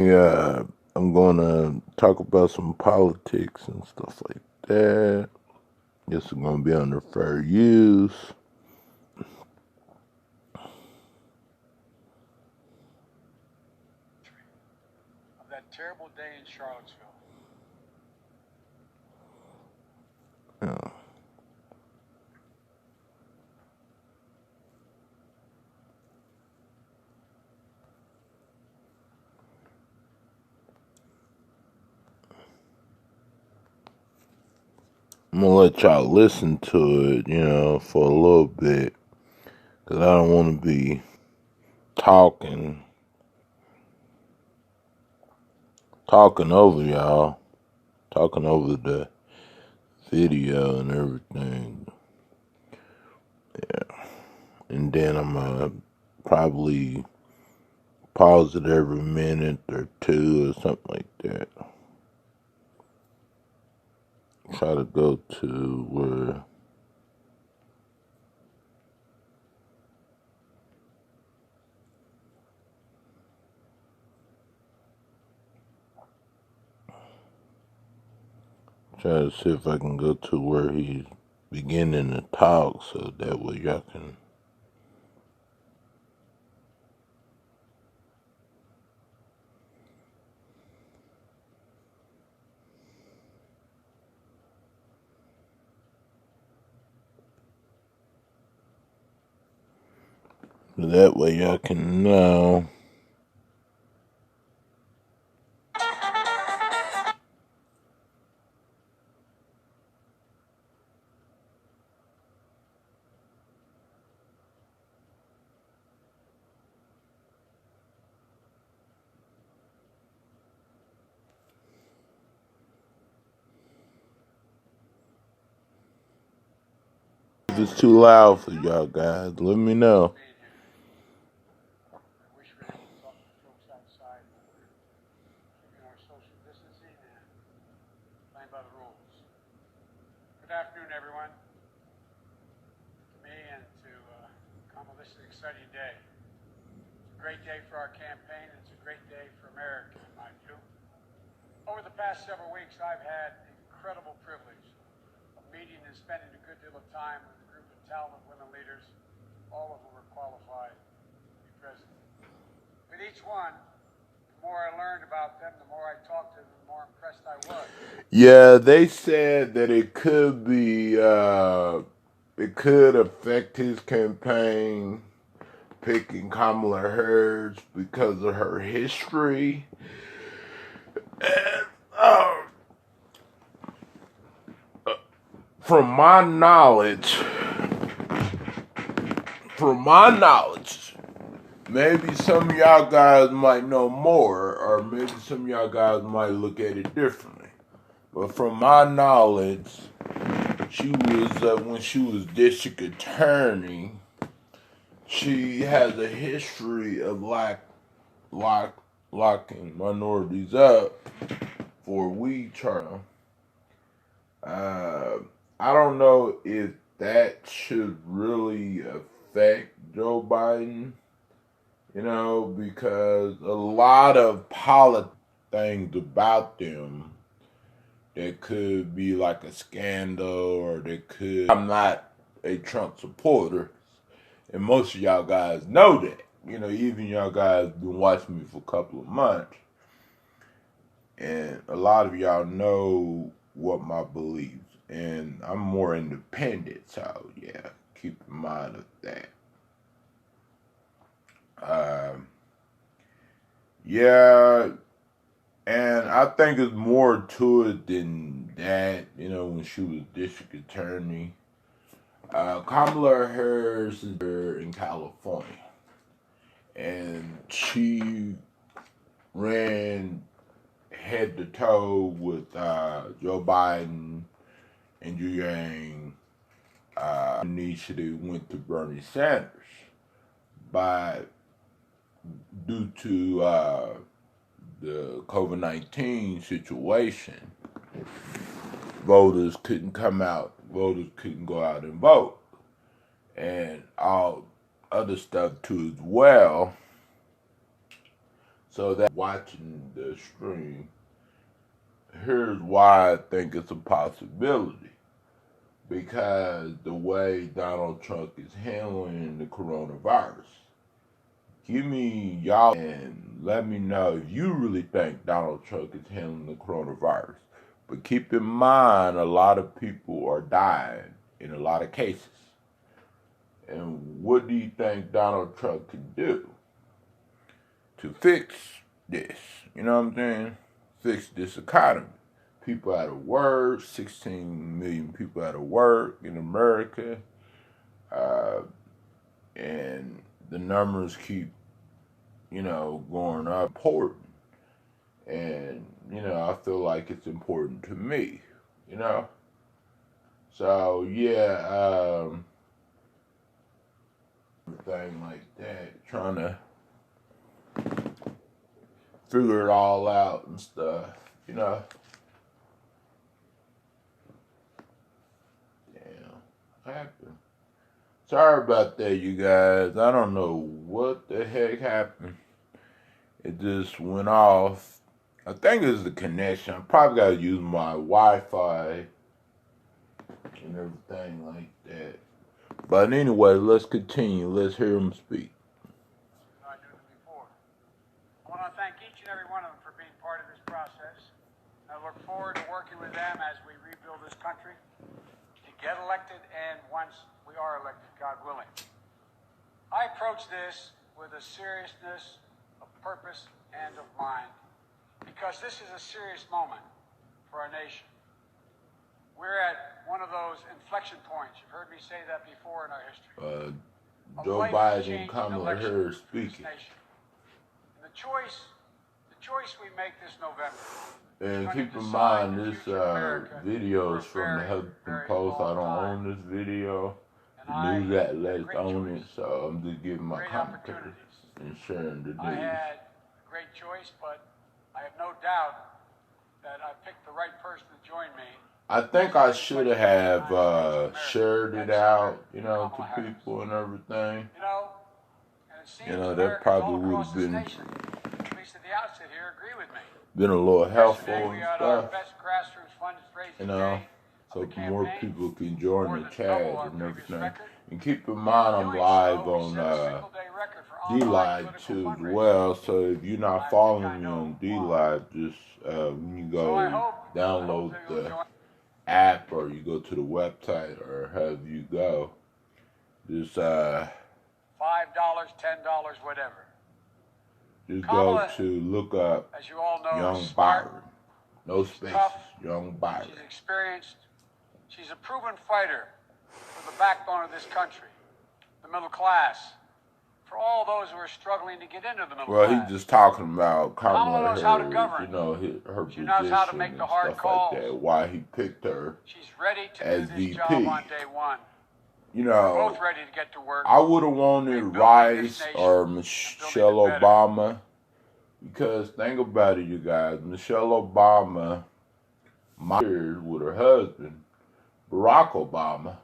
Yeah, I'm gonna talk about some politics and stuff like that. This is gonna be under fair use. Of that terrible day in Charlottesville. Yeah. I'm gonna let y'all listen to it, for a little bit, cause I don't want to be talking over y'all, talking over the video and everything. Yeah, and then I'm gonna probably pause it every minute or two or something like that. Try to go to where try to see if I can go to where he's beginning to talk so that way y'all can. That way y'all can know. If it's too loud for y'all guys, let me know. I wish we had to talk to folks outside, but we're keeping our social distancing and playing by the rules. Good afternoon, everyone. To me and to Kamala, this is an exciting day. It's a great day for our campaign, and it's a great day for America, in my view. Over the past several weeks, I've had the incredible privilege of meeting and spending a good deal of time with a group of talented women leaders, all of whom are qualified to be president. With each one, the more I learned about them, the more I talked to them, the more impressed I was. Yeah, they said that it could be, it could affect his campaign picking Kamala Harris because of her history. And, from my knowledge, maybe some of y'all guys might know more, or maybe some of y'all guys might look at it differently. But from my knowledge, she was, when she was district attorney, she has a history of locking minorities up for weed charge. I don't know if that should really affect Joe Biden, because a lot of politics things about them that could be like a scandal, or that could. I'm not a Trump supporter, and most of y'all guys know that. Even y'all guys been watching me for a couple of months, and a lot of y'all know what my beliefs, and I'm more independent, so yeah, keep in mind of that. Yeah, and I think it's more to it than that. When she was district attorney, Kamala Harris is in California, and she ran head to toe with Joe Biden and Yu Yang. Initiative went to Bernie Sanders, but due to the COVID-19 situation, voters couldn't come out. Voters couldn't go out and vote, and all other stuff too as well. So that watching the stream, here's why I think it's a possibility. Because the way Donald Trump is handling the coronavirus. Give me y'all and let me know if you really think Donald Trump is handling the coronavirus. But keep in mind, a lot of people are dying in a lot of cases. And what do you think Donald Trump can do to fix this? You know what I'm saying? Fix this economy. People out of work, 16 million people out of work in America. And the numbers keep, going up. Important. And, I feel like it's important to me, So, yeah, thing like that, trying to figure it all out and stuff, Damn, what happened? Sorry about that, you guys. I don't know what the heck happened. It just went off. I think it's the connection. I probably got to use my Wi-Fi and everything like that. But anyway, let's continue. Let's hear him speak. I knew them before. I want to thank each and every one of them for being part of this process. I look forward to working with them as we rebuild this country to get elected, and once we are elected, God willing. I approach this with a seriousness of purpose and of mind, because this is a serious moment for our nation. We're at one of those inflection points. You've heard me say that before in our history. Joe Biden and Kamala here speaking. And the choice we make this November. And keep in mind, this video is from the Huffington Post. I don't own this video. The news outlets own it, so I'm just giving my commentary and sharing the news. I had a great choice, but I have no doubt that I picked the right person to join me. I think I should have shared it out, to people and everything. That probably would have been, at least at the outset here, agree with me. Been a little helpful and stuff, so more people can join the chat and everything. And keep in mind, I'm live on D-Live too as well, so if you're not following me on D-Live, just when you go download the app or you go to the website or however you go, just $5, $10, whatever. Just Kamala, go to look up, as you all know, Young smart, Byron. No spaces, tough, Young Byron. She's experienced. She's a proven fighter for the backbone of this country, the middle class, for all those who are struggling to get into the middle class. Well, he's just talking about Kamala knows how to Harris, govern. Her She position knows how to make the and hard stuff calls. like that. Why he picked her She's ready to as do this VP. job on day one. You We're know, both ready to get to work. I would have wanted Rice or Michelle Obama, because think about it, you guys. Michelle Obama married with her husband, Barack Obama.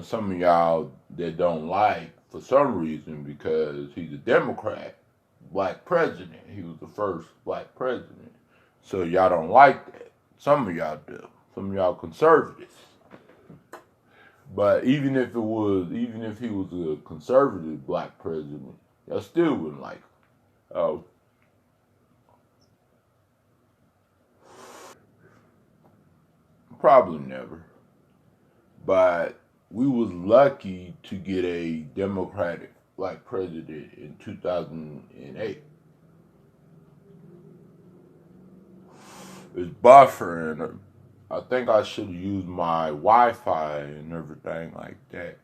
Some of y'all that don't like, for some reason, because he's a Democrat, black president. He was the first black president. So y'all don't like that. Some of y'all do. Some of y'all conservatives. But even if he was a conservative black president, y'all still wouldn't like him. Oh. Probably never. But we was lucky to get a Democratic black president in 2008. It's buffering. I think I should have used my Wi-Fi and everything like that,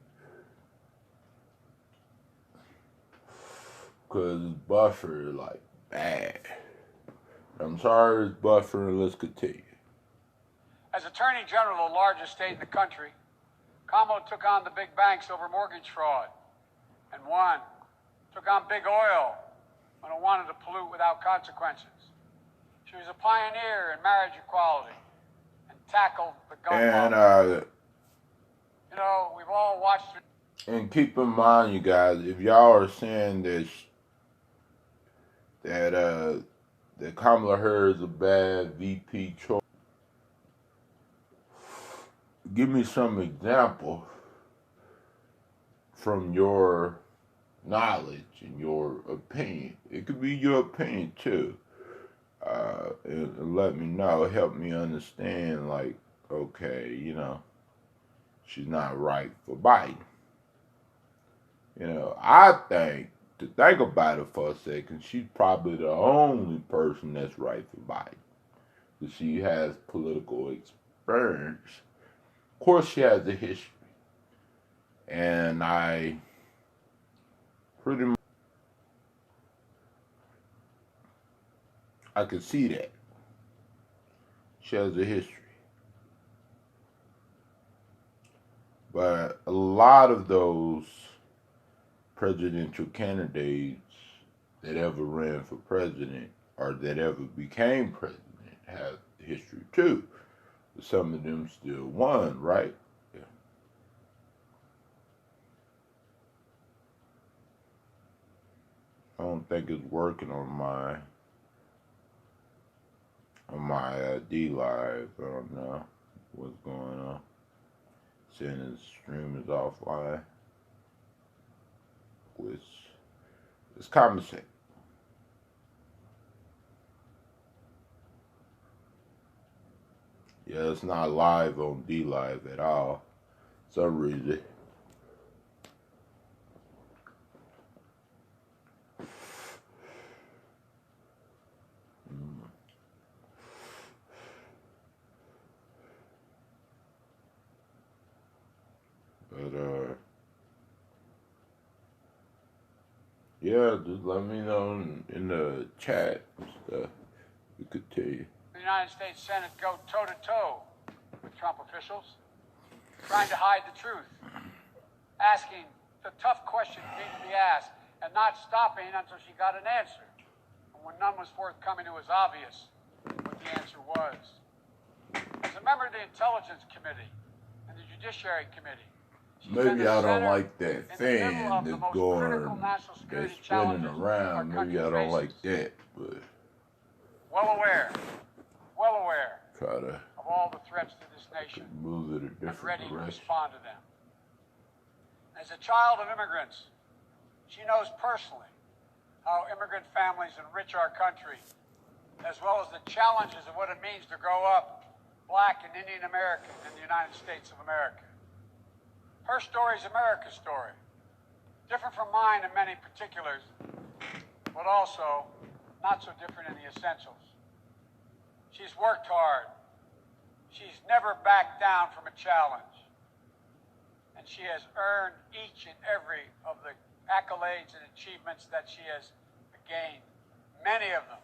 because it's buffering like bad. I'm sorry it's buffering. Let's continue. As Attorney General of the largest state in the country, Kamala took on the big banks over mortgage fraud and won. Took on big oil when it wanted to pollute without consequences. She was a pioneer in marriage equality and tackled the gun law. We've all watched her. And keep in mind, you guys, if y'all are saying that that Kamala Harris is a bad VP choice. Give me some example from your knowledge and your opinion. It could be your opinion too. And let me know, help me understand, like, okay, you know, she's not right for Biden. You know, I think, to think about it for a second, she's probably the only person that's right for Biden. Because she has political experience. Of course, she has a history. And I pretty much, I can see that. She has a history. But a lot of those presidential candidates that ever ran for president or that ever became president have history too. Some of them still won, right? Yeah. I don't think it's working on my D live. I don't know what's going on. Saying the stream is offline. Which is conversation. Yeah, it's not live on D Live at all. For some reason. But yeah, just let me know in the chat and stuff. We could tell you. The United States Senate go toe-to-toe with Trump officials, trying to hide the truth, asking the tough questions needed to be asked, and not stopping until she got an answer. And when none was forthcoming, it was obvious what the answer was. As a member of the Intelligence Committee and the Judiciary Committee, maybe I don't like that fan that's going, that's spinning around. Maybe I don't like that, but well aware try to of all the threats to this nation, move it a and different ready to direction. respond to them. As a child of immigrants, she knows personally how immigrant families enrich our country, as well as the challenges of what it means to grow up Black and Indian American in the United States of America. Her story is America's story, different from mine in many particulars, but also not so different in the essentials. She's worked hard. She's never backed down from a challenge. And she has earned each and every of the accolades and achievements that she has gained, many of them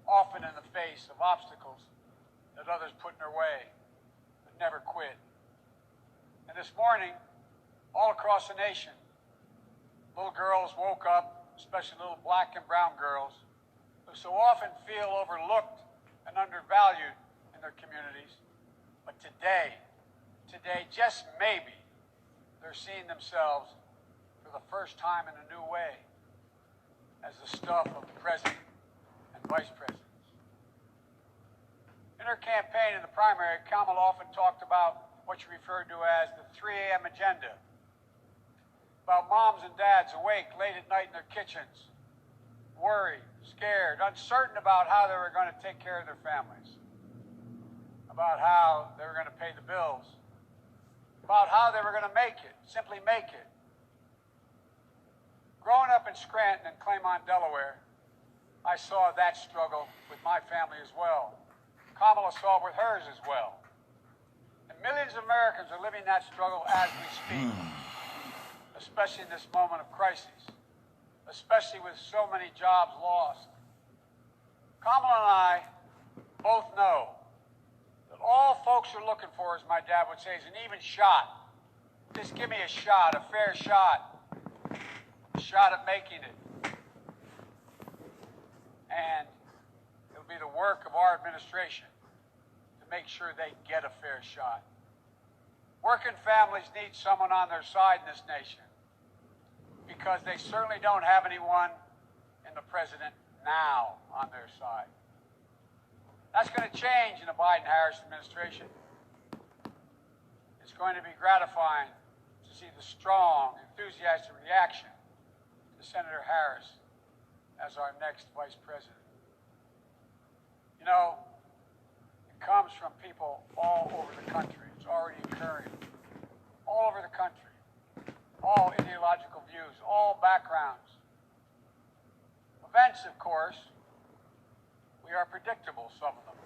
often in the face of obstacles that others put in her way, but never quit. And this morning, all across the nation, little girls woke up, especially little Black and brown girls, who so often feel overlooked and undervalued in their communities. But today, just maybe, they're seeing themselves for the first time in a new way as the stuff of the president and vice presidents. In her campaign in the primary, Kamala often talked about what she referred to as the 3 a.m. agenda, about moms and dads awake late at night in their kitchens, worried, scared, uncertain about how they were going to take care of their families, about how they were going to pay the bills, about how they were going to make it, simply make it. Growing up in Scranton and Claymont, Delaware, I saw that struggle with my family as well. Kamala saw it with hers as well. And millions of Americans are living that struggle as we speak, especially in this moment of crisis, especially with so many jobs lost. Kamala and I both know that all folks are looking for, as my dad would say, is an even shot. Just give me a shot, a fair shot, a shot at making it. And it'll be the work of our administration to make sure they get a fair shot. Working families need someone on their side in this nation, because they certainly don't have anyone in the president now. change in the Biden-Harris administration. It's going to be gratifying to see the strong, enthusiastic reaction to Senator Harris as our next vice president. You know, it comes from people all over the country. It's already occurring. All over the country. All ideological views, all backgrounds. Events, of course, we are predictable, some of them.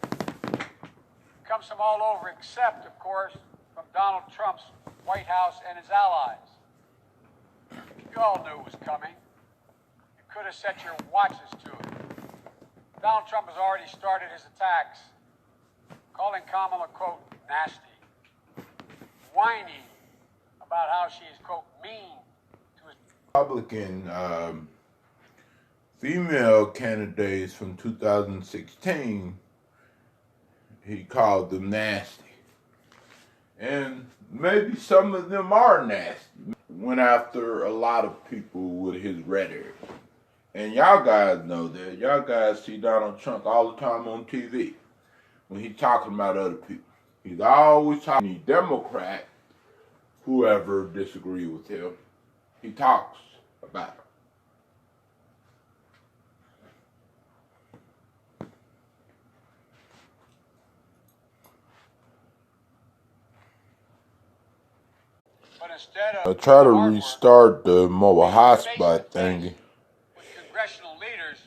It comes from all over, except, of course, from Donald Trump's White House and his allies. You all knew it was coming. You could have set your watches to it. Donald Trump has already started his attacks, calling Kamala, quote, nasty, whining about how she is, quote, mean to his Republican female candidates from 2016, he called them nasty. And maybe some of them are nasty. Went after a lot of people with his rhetoric. And y'all guys know that. Y'all guys see Donald Trump all the time on TV when he's talking about other people. He's always talking to Democrat, whoever disagree with him. He talks about it. But instead of I try to restart the mobile hotspot thingy. with congressional leaders,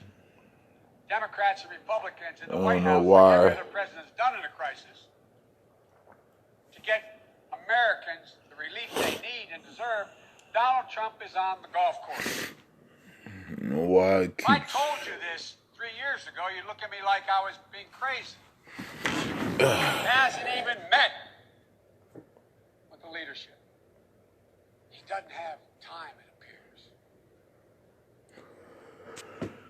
Democrats and Republicans in the I White don't know House, why. like every other president's done in a crisis, to get Americans the relief they need and deserve, Donald Trump is on the golf course. I don't know why it If I keeps... told you this 3 years ago, you'd look at me like I was being crazy. He hasn't even met with the leadership. He doesn't have time, it appears.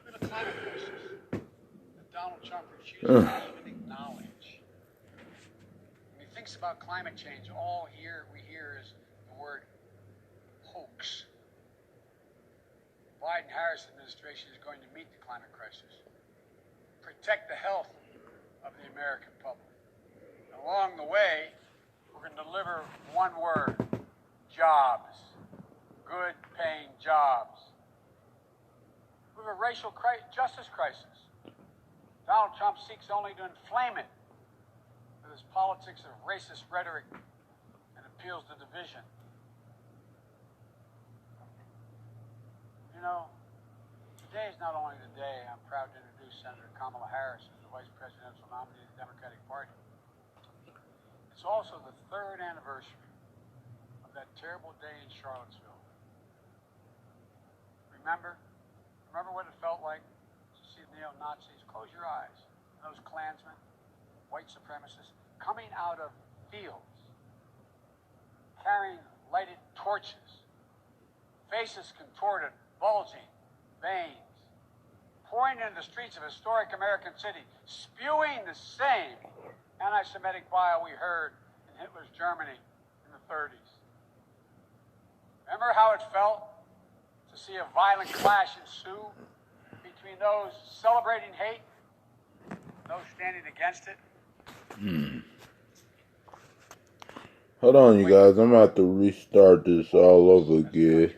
Look at the climate crisis that Donald Trump refuses to even acknowledge. When he thinks about climate change, all we hear is the word hoax. The Biden-Harris administration is going to meet the climate crisis, protect the health of the American public. And along the way, we're going to deliver one word: jobs. Good paying jobs. We have a racial justice crisis. Donald Trump seeks only to inflame it with his politics of racist rhetoric and appeals to division. You know, today is not only the day I'm proud to introduce Senator Kamala Harris as the vice presidential nominee of the Democratic Party. It's also the 3rd anniversary of that terrible day in Charlottesville. Remember what it felt like to see neo-Nazis? Close your eyes. Those Klansmen, white supremacists, coming out of fields, carrying lighted torches, faces contorted, bulging, veins, pouring into the streets of historic American city, spewing the same anti-Semitic bile we heard in Hitler's Germany in the 30s. Remember how it felt to see a violent clash ensue between those celebrating hate and those standing against it? Hold on, you guys. I'm about to restart this all over again.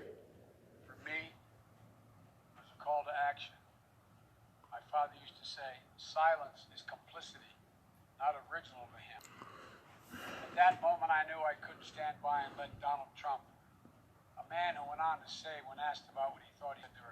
For me, it was a call to action. My father used to say, silence is complicity, not original to him. At that moment, I knew I couldn't stand by and let Donald Trump, a man who went on to say, when asked about what he thought he had to